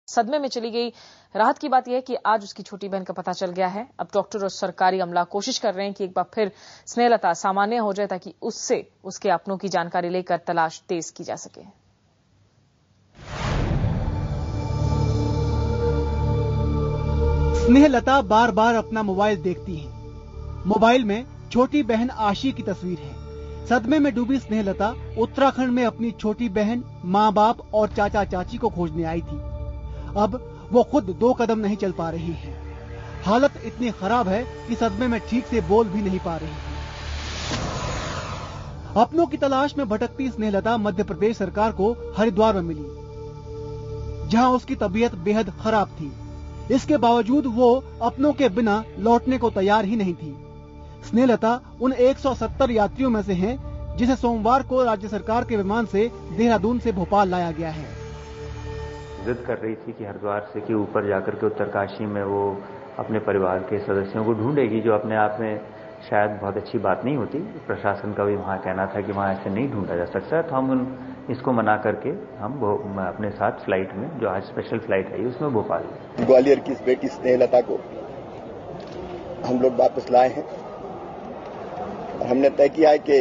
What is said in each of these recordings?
सदमे में चली गई। राहत की बात यह है कि आज उसकी छोटी बहन का पता चल गया है। अब डॉक्टर और सरकारी अमला कोशिश कर रहे हैं कि एक बार फिर स्नेहलता सामान्य हो जाए ताकि उससे उसके अपनों की जानकारी लेकर तलाश तेज की जा सके। स्नेहलता बार बार अपना मोबाइल देखती है। मोबाइल में छोटी बहन आशी की तस्वीर है। सदमे में डूबी स्नेहलता उत्तराखंड में अपनी छोटी बहन, माँ बाप और चाचा चाची को खोजने आई थी। अब वो खुद 2 कदम नहीं चल पा रही है। हालत इतनी खराब है कि सदमे में ठीक से बोल भी नहीं पा रही है। अपनों की तलाश में भटकती स्नेहलता मध्य प्रदेश सरकार को हरिद्वार में मिली, जहां उसकी तबीयत बेहद खराब थी। इसके बावजूद वो अपनों के बिना लौटने को तैयार ही नहीं थी। स्नेहलता उन 170 यात्रियों में से हैं जिसे सोमवार को राज्य सरकार के विमान से देहरादून से भोपाल लाया गया है। जिद कर रही थी कि हरिद्वार से कि ऊपर जाकर के उत्तरकाशी में वो अपने परिवार के सदस्यों को ढूंढेगी, जो अपने आप में शायद बहुत अच्छी बात नहीं होती। प्रशासन का भी वहाँ कहना था कि वहाँ ऐसे नहीं ढूंढा जा सकता, तो हम इसको मना करके हम अपने साथ फ्लाइट में, जो आज स्पेशल फ्लाइट आई उसमें भोपाल, ग्वालियर की इस बेटी स्नेहलता को हम लोग वापस लाए हैं और हमने तय किया है कि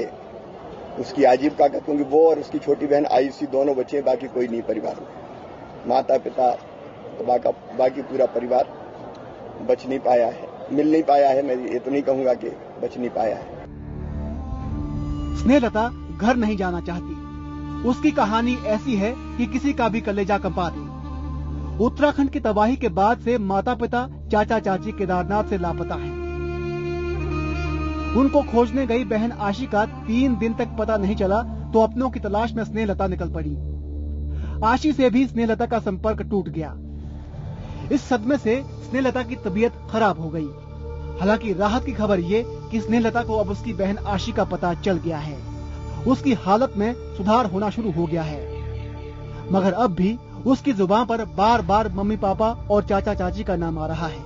उसकी आजीविका का, क्योंकि वो और उसकी छोटी बहन आयुषी दोनों बच्चे, बाकी कोई नहीं परिवार में। माता पिता बाकी पूरा परिवार बच नहीं पाया है, मिल नहीं पाया है। मैं ये तो नहीं कहूंगा कि बच नहीं पाया है। स्नेहलता घर नहीं जाना चाहती। उसकी कहानी ऐसी है कि किसी का भी कलेजा कंपा दे। उत्तराखंड की तबाही के बाद से माता पिता, चाचा चाची केदारनाथ से लापता हैं। उनको खोजने गई बहन आशी का 3 दिन तक पता नहीं चला तो अपनों की तलाश में स्नेहलता निकल पड़ी। आशी से भी स्नेहलता का संपर्क टूट गया। इस सदमे से स्नेहलता की तबीयत खराब हो गई। हालांकि राहत की खबर ये कि स्नेहलता को अब उसकी बहन आशी का पता चल गया है। उसकी हालत में सुधार होना शुरू हो गया है, मगर अब भी उसकी जुबान पर बार बार मम्मी पापा और चाचा चाची का नाम आ रहा है।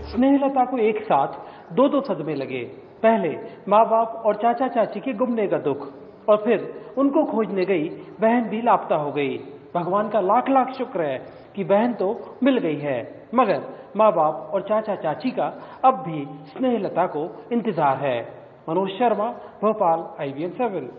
स्नेहलता को एक साथ 2 सदमे लगे। पहले माँ बाप और चाचा चाची के गुमने का दुख, और फिर उनको खोजने गई बहन भी लापता हो गई। भगवान का लाख लाख शुक्र है कि बहन तो मिल गई है, मगर माँ बाप और चाचा चाची का अब भी स्नेहलता को इंतजार है। मनोज शर्मा, भोपाल, IVN 7।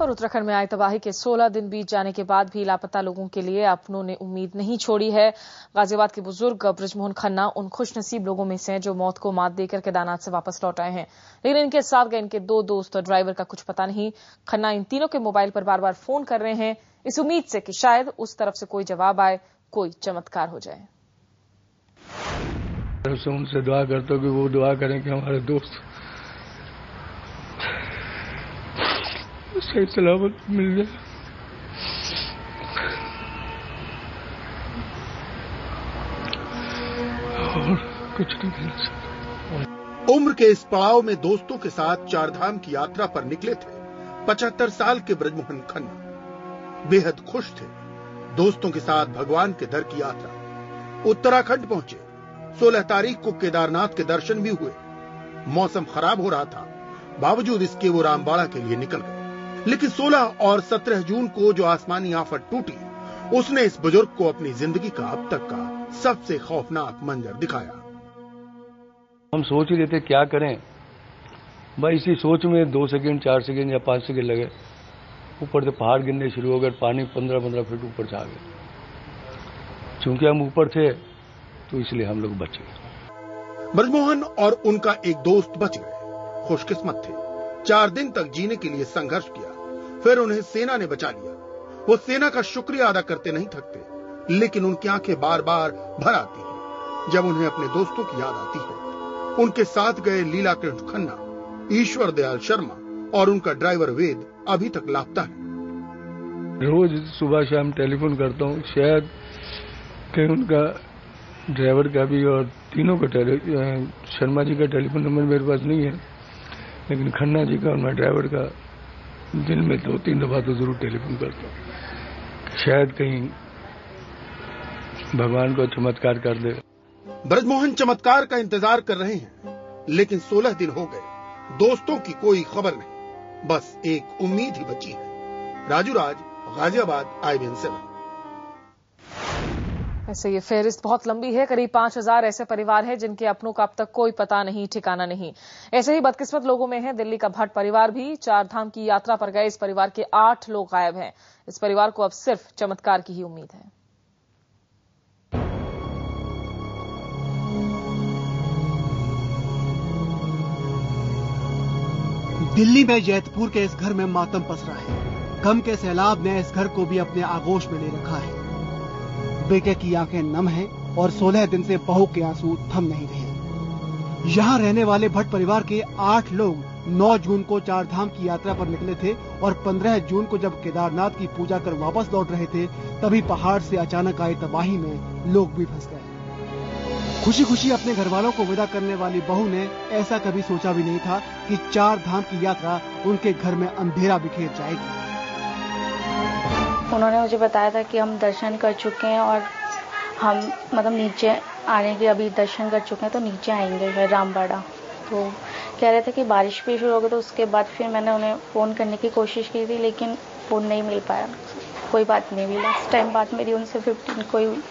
और उत्तराखंड में आई तबाही के 16 दिन बीत जाने के बाद भी लापता लोगों के लिए अपनों ने उम्मीद नहीं छोड़ी है। गाजियाबाद के बुजुर्ग बृजमोहन खन्ना उन खुशनसीब लोगों में से हैं जो मौत को मात देकर केदारनाथ से वापस लौट आए हैं, लेकिन इनके साथ गए इनके 2 दोस्त और ड्राइवर का कुछ पता नहीं। खन्ना इन तीनों के मोबाइल पर बार बार फोन कर रहे हैं, इस उम्मीद से कि शायद उस तरफ से कोई जवाब आए, कोई चमत्कार हो जाए। उनसे दुआ करता हूं कि वो दुआ करें कि हमारे दोस्त सही सलामत मिल जाए। और कुछ नहीं कर सकता। उम्र के इस पड़ाव में दोस्तों के साथ 4 धाम की यात्रा पर निकले थे 75 साल के बृजमोहन खन्ना। बेहद खुश थे। दोस्तों के साथ भगवान के दर की यात्रा। उत्तराखंड पहुंचे। 16 तारीख को केदारनाथ के दर्शन भी हुए। मौसम खराब हो रहा था, बावजूद इसके वो रामबाड़ा के लिए निकल गए। लेकिन 16 और 17 जून को जो आसमानी आफत टूटी, उसने इस बुजुर्ग को अपनी जिंदगी का अब तक का सबसे खौफनाक मंजर दिखाया। हम सोच ही रहे थे क्या करें, भाई इसी सोच में 2 सेकंड 4 सेकंड या 5 सेकंड लगे। ऊपर से पहाड़ गिरने शुरू हो गए, पानी 15-15 फीट ऊपर से आ गया। चूंकि हम ऊपर थे तो इसलिए हम लोग बच गए। बृजमोहन और उनका एक दोस्त बच गए। खुशकिस्मत थे। 4 दिन तक जीने के लिए संघर्ष किया, फिर उन्हें सेना ने बचा लिया। वो सेना का शुक्रिया अदा करते नहीं थकते, लेकिन उनकी आंखें बार बार भर आती हैं जब उन्हें अपने दोस्तों की याद आती है। उनके साथ गए लीलाकृष्ण खन्ना, ईश्वर दयाल शर्मा और उनका ड्राइवर वेद अभी तक लापता है। रोज सुबह शाम टेलीफोन करता हूँ, शायद कहीं उनका ड्राइवर का भी और तीनों का शर्मा जी का टेलीफोन नंबर मेरे पास नहीं है, लेकिन खन्ना जी का और मैं ड्राइवर का दिन में 2-3 दफा तो जरूर टेलीफोन करता हूँ। शायद कहीं भगवान को चमत्कार कर दे। बृजमोहन चमत्कार का इंतजार कर रहे हैं, लेकिन 16 दिन हो गए, दोस्तों की कोई खबर नहीं। बस एक उम्मीद ही बची है। राजू राज, गाजियाबाद IBN 7। ऐसे ये फहरिस्त बहुत लंबी है। करीब 5000 ऐसे परिवार हैं जिनके अपनों का अब तक कोई पता नहीं, ठिकाना नहीं। ऐसे ही बदकिस्मत लोगों में है दिल्ली का भट्ट परिवार भी। 4 धाम की यात्रा पर गए इस परिवार के 8 लोग गायब हैं। इस परिवार को अब सिर्फ चमत्कार की ही उम्मीद है। दिल्ली में जैतपुर के इस घर में मातम पसरा है। गम के सैलाब ने इस घर को भी अपने आगोश में ले रखा है। बेटे की आंखें नम हैं और 16 दिन से बहू के आंसू थम नहीं रहे। यहाँ रहने वाले भट्ट परिवार के 8 लोग 9 जून को 4 धाम की यात्रा पर निकले थे और 15 जून को जब केदारनाथ की पूजा कर वापस लौट रहे थे तभी पहाड़ से अचानक आई तबाही में लोग भी फंस गए। खुशी खुशी अपने घर वालों को विदा करने वाली बहू ने ऐसा कभी सोचा भी नहीं था कि 4 धाम की यात्रा उनके घर में अंधेरा बिखेर जाएगी। उन्होंने मुझे बताया था कि हम दर्शन कर चुके हैं और हम नीचे आने के अभी दर्शन कर चुके हैं तो नीचे आएंगे रामबाड़ा। तो कह रहे थे कि बारिश भी शुरू हो गई। तो उसके बाद फिर मैंने उन्हें फ़ोन करने की कोशिश की थी लेकिन फ़ोन नहीं मिल पाया। कोई बात नहीं हुई। लास्ट टाइम बात मेरी उनसे 15 को हुई।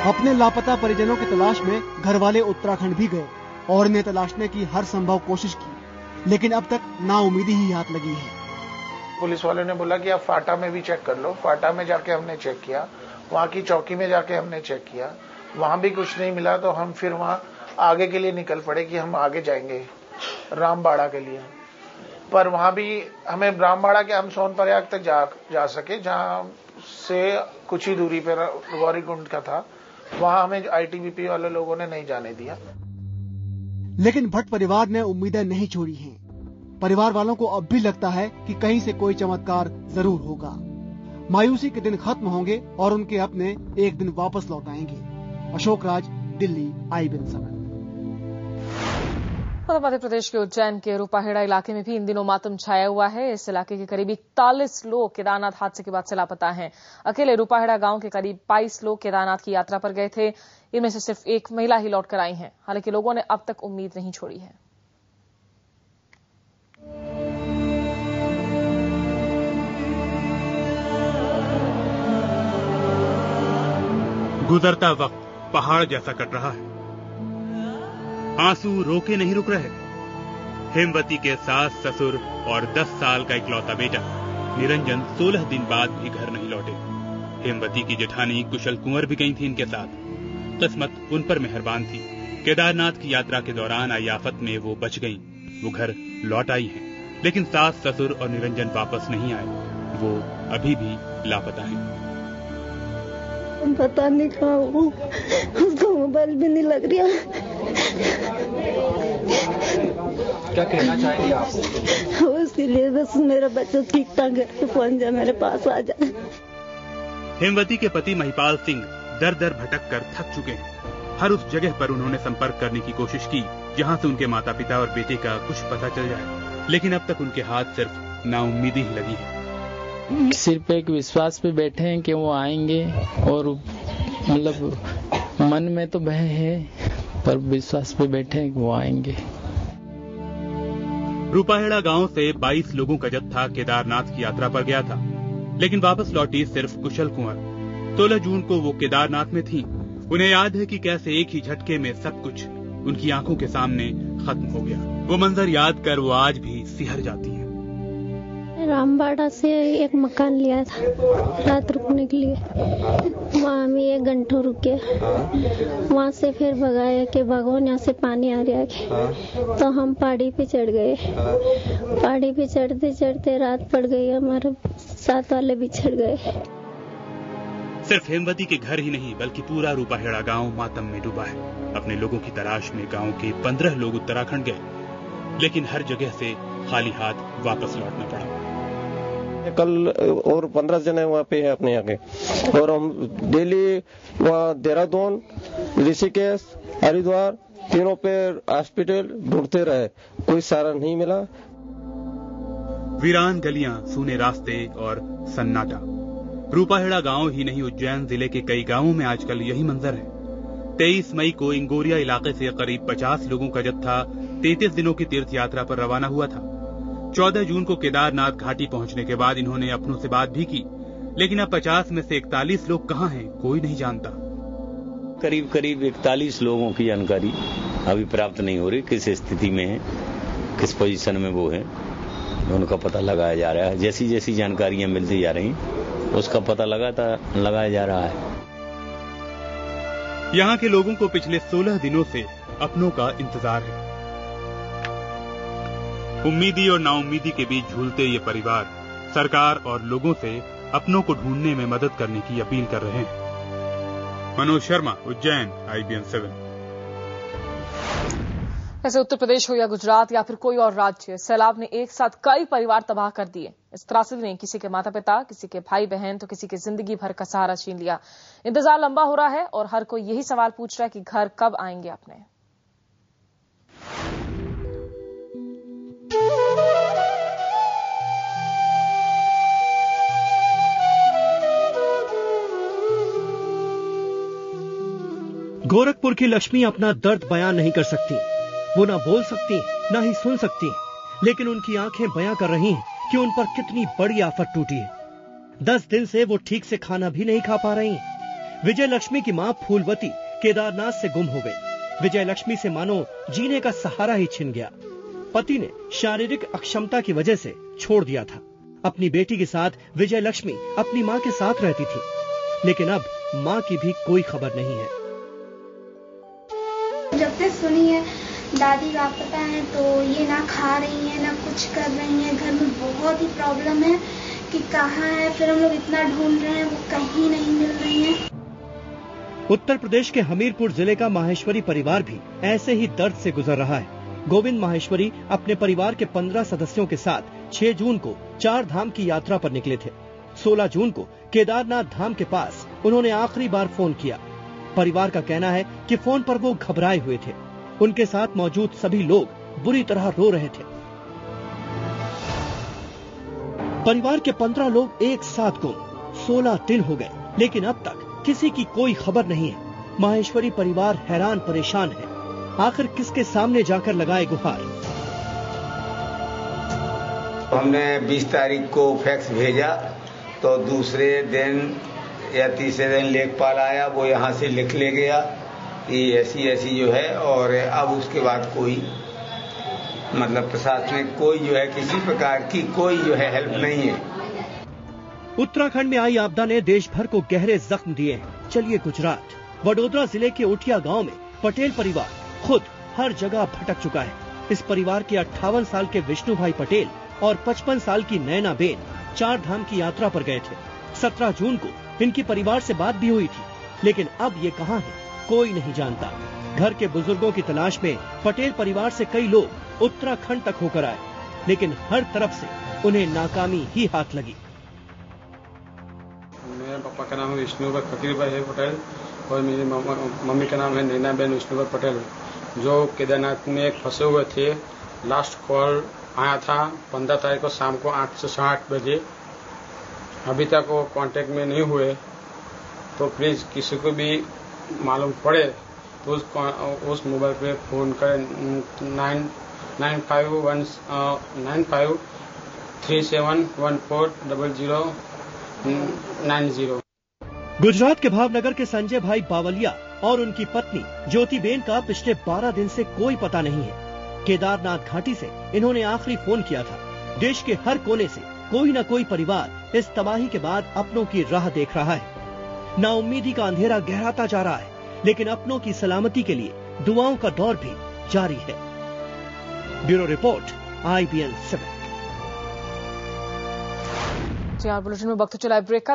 अपने लापता परिजनों की तलाश में घर वाले उत्तराखंड भी गए और इन्हें तलाशने की हर संभव कोशिश की, लेकिन अब तक नाउमीदी ही हाथ लगी है। पुलिस वाले ने बोला कि आप फाटा में भी चेक कर लो। फाटा में जाके हमने चेक किया, वहाँ की चौकी में जाके हमने चेक किया, वहाँ भी कुछ नहीं मिला। तो हम फिर वहाँ आगे के लिए निकल पड़े कि हम आगे जाएंगे रामबाड़ा के लिए। पर वहाँ भी हमें रामबाड़ा के हम सोनप्रयाग तक जा सके, जहाँ से कुछ ही दूरी पर गौरीकुंड का था। वहाँ हमें ITBP वाले लोगों ने नहीं जाने दिया। लेकिन भट्ट परिवार ने उम्मीदें नहीं छोड़ी हैं। परिवार वालों को अब भी लगता है कि कहीं से कोई चमत्कार जरूर होगा। मायूसी के दिन खत्म होंगे और उनके अपने एक दिन वापस लौट आएंगे। अशोक राज, दिल्ली, IBN 7। मध्य प्रदेश के उज्जैन के रूपाहेड़ा इलाके में भी इन दिनों मातम छाया हुआ है। इस इलाके के करीब 41 लोग केदारनाथ हादसे के बाद से लापता हैं। अकेले रूपाहेड़ा गांव के करीब 22 लोग केदारनाथ की यात्रा पर गए थे। इनमें से सिर्फ एक महिला ही लौट कर आई हैं। हालांकि लोगों ने अब तक उम्मीद नहीं छोड़ी है। गुजरता वक्त पहाड़ जैसा कट रहा है। आंसू रोके नहीं रुक रहे। हेमवती के सास, ससुर और 10 साल का इकलौता बेटा निरंजन 16 दिन बाद भी घर नहीं लौटे। हेमवती की जेठानी कुशल कुंवर भी गई थी इनके साथ। किस्मत उन पर मेहरबान थी। केदारनाथ की यात्रा के दौरान आई आफत में वो बच गईं। वो घर लौट आई हैं, लेकिन सास, ससुर और निरंजन वापस नहीं आए। वो अभी भी लापता हैं। पता नहीं कहाँ हूँ, उसको मोबाइल भी नहीं लग रहा। क्या कहना चाहेंगे आप? उसके लिए बस मेरा बच्चा ठीक ठाक घर पे पहुँच जाए, मेरे पास आ जाए। हेमवती के पति महिपाल सिंह दर दर भटक कर थक चुके हैं। हर उस जगह पर उन्होंने संपर्क करने की कोशिश की जहाँ से उनके माता पिता और बेटे का कुछ पता चल जाए, लेकिन अब तक उनके हाथ सिर्फ नाउम्मीदी ही लगी है। सिर्फ एक विश्वास पे बैठे हैं कि वो आएंगे और मन में तो भय है पर विश्वास पे बैठे हैं कि वो आएंगे। रूपाहेड़ा गांव से 22 लोगों का जत्था केदारनाथ की यात्रा पर गया था, लेकिन वापस लौटी सिर्फ कुशल कुंवर। 16 जून को वो केदारनाथ में थी। उन्हें याद है कि कैसे एक ही झटके में सब कुछ उनकी आंखों के सामने खत्म हो गया। वो मंजर याद कर वो आज भी सिहर जाती है। रामबाड़ा से एक मकान लिया था रात रुकने के लिए। वहाँ हम 1 घंटा रुके। वहाँ से फिर भगाया कि भगवान यहाँ से पानी आ रहा है। तो हम पहाड़ी पे चढ़ गए। पहाड़ी पे चढ़ते चढ़ते रात पड़ गई। हमारे साथ वाले भी चढ़ गए। सिर्फ हेमवती के घर ही नहीं बल्कि पूरा रूपाहेड़ा गांव मातम में डूबा है। अपने लोगों की तलाश में गांव के 15 लोग उत्तराखंड गए, लेकिन हर जगह से खाली हाथ वापस लौटना पड़ा। कल और 15 जने वहाँ पे है अपने यहाँ के, और हम डेली वहाँ देहरादून, ऋषिकेश, हरिद्वार तीनों पे हॉस्पिटल ढूंढते रहे, कोई सहारा नहीं मिला। वीरान गलियां, सूने रास्ते और सन्नाटा। रूपाहेड़ा गांव ही नहीं उज्जैन जिले के कई गांवों में आजकल यही मंजर है। 23 मई को इंगोरिया इलाके से करीब 50 लोगों का जत्था 33 दिनों की तीर्थ यात्रा पर रवाना हुआ था। 14 जून को केदारनाथ घाटी पहुंचने के बाद इन्होंने अपनों से बात भी की, लेकिन अब 50 में से 41 लोग कहां हैं कोई नहीं जानता। करीब 41 लोगों की जानकारी अभी प्राप्त नहीं हो रही, किस स्थिति में है, किस पोजीशन में वो है, उनका पता लगाया जा रहा है। जैसी जैसी जानकारियां मिलती जा रही उसका पता लगाया जा रहा है। यहाँ के लोगों को पिछले 16 दिनों से अपनों का इंतजार है। उम्मीदी और नाउम्मीदी के बीच झूलते ये परिवार सरकार और लोगों से अपनों को ढूंढने में मदद करने की अपील कर रहे हैं। मनोज शर्मा, उज्जैन, IBN 7। ऐसे उत्तर प्रदेश हो या गुजरात या फिर कोई और राज्य, सैलाब ने एक साथ कई परिवार तबाह कर दिए। इस त्रासदी ने किसी के माता पिता, किसी के भाई बहन तो किसी के जिंदगी भर का सहारा छीन लिया। इंतजार लंबा हो रहा है और हर कोई यही सवाल पूछ रहा है कि घर कब आएंगे अपने। गोरखपुर की लक्ष्मी अपना दर्द बयान नहीं कर सकती। वो ना बोल सकती, ना ही सुन सकती, लेकिन उनकी आंखें बयां कर रही हैं कि उन पर कितनी बड़ी आफत टूटी है। 10 दिन से वो ठीक से खाना भी नहीं खा पा रही। विजय लक्ष्मी की मां फूलवती केदारनाथ से गुम हो गई। विजय लक्ष्मी से मानो जीने का सहारा ही छिन गया। पति ने शारीरिक अक्षमता की वजह से छोड़ दिया था। अपनी बेटी के साथ विजय लक्ष्मी अपनी मां के साथ रहती थी, लेकिन अब मां की भी कोई खबर नहीं है। जब से सुनी है दादी लापता है तो ये ना खा रही है ना कुछ कर रही है। घर में बहुत ही प्रॉब्लम है कि कहाँ है, फिर हम लोग इतना ढूंढ रहे हैं, वो कहीं नहीं मिल रही है। उत्तर प्रदेश के हमीरपुर जिले का माहेश्वरी परिवार भी ऐसे ही दर्द से गुजर रहा है। गोविंद माहेश्वरी अपने परिवार के 15 सदस्यों के साथ 6 जून को 4 धाम की यात्रा पर निकले थे। 16 जून को केदारनाथ धाम के पास उन्होंने आखिरी बार फोन किया। परिवार का कहना है कि फोन पर वो घबराए हुए थे। उनके साथ मौजूद सभी लोग बुरी तरह रो रहे थे। परिवार के 15 लोग एक साथ गुम। 16 दिन हो गए, लेकिन अब तक किसी की कोई खबर नहीं है। माहेश्वरी परिवार हैरान परेशान है। आखिर किसके सामने जाकर लगाए गुहार। हमने 20 तारीख को फैक्स भेजा तो दूसरे दिन या तीसरे दिन लेखपाल आया, वो यहाँ से लिख ले गया कि ऐसी जो है, और अब उसके बाद कोई मतलब प्रशासनिक कोई जो है किसी प्रकार की कोई जो है हेल्प नहीं है। उत्तराखंड में आई आपदा ने देश भर को गहरे जख्म दिए हैं। चलिए गुजरात, वडोदरा जिले के उठिया गांव में पटेल परिवार खुद हर जगह भटक चुका है। इस परिवार के 58 साल के विष्णु भाई पटेल और 55 साल की नैना बेन 4 धाम की यात्रा पर गए थे। 17 जून को इनकी परिवार से बात भी हुई थी, लेकिन अब ये कहां है कोई नहीं जानता। घर के बुजुर्गों की तलाश में पटेल परिवार से कई लोग उत्तराखंड तक होकर आए, लेकिन हर तरफ से उन्हें नाकामी ही हाथ लगी। मेरे पापा का नाम है विष्णु भाई फकीर भाई पटेल और मेरी मम्मी का नाम है नैना बेन विष्णु भाई पटेल, जो केदारनाथ में फंसे हुए थे। लास्ट कॉल आया था 15 तारीख को शाम को 8 से 8 बजे। अभी तक वो कांटेक्ट में नहीं हुए, तो प्लीज किसी को भी मालूम पड़े तो उस मोबाइल पे फोन करें 9537140090। गुजरात के भावनगर के संजय भाई बावलिया और उनकी पत्नी ज्योतिबेन का पिछले 12 दिन से कोई पता नहीं है। केदारनाथ घाटी से इन्होंने आखिरी फोन किया था। देश के हर कोने से कोई न कोई परिवार इस तबाही के बाद अपनों की राह देख रहा है। नाउम्मीदी का अंधेरा गहराता जा रहा है, लेकिन अपनों की सलामती के लिए दुआओं का दौर भी जारी है। Bureau report, IBN 7। बुलेटिन में वक्त चला ब्रेक का।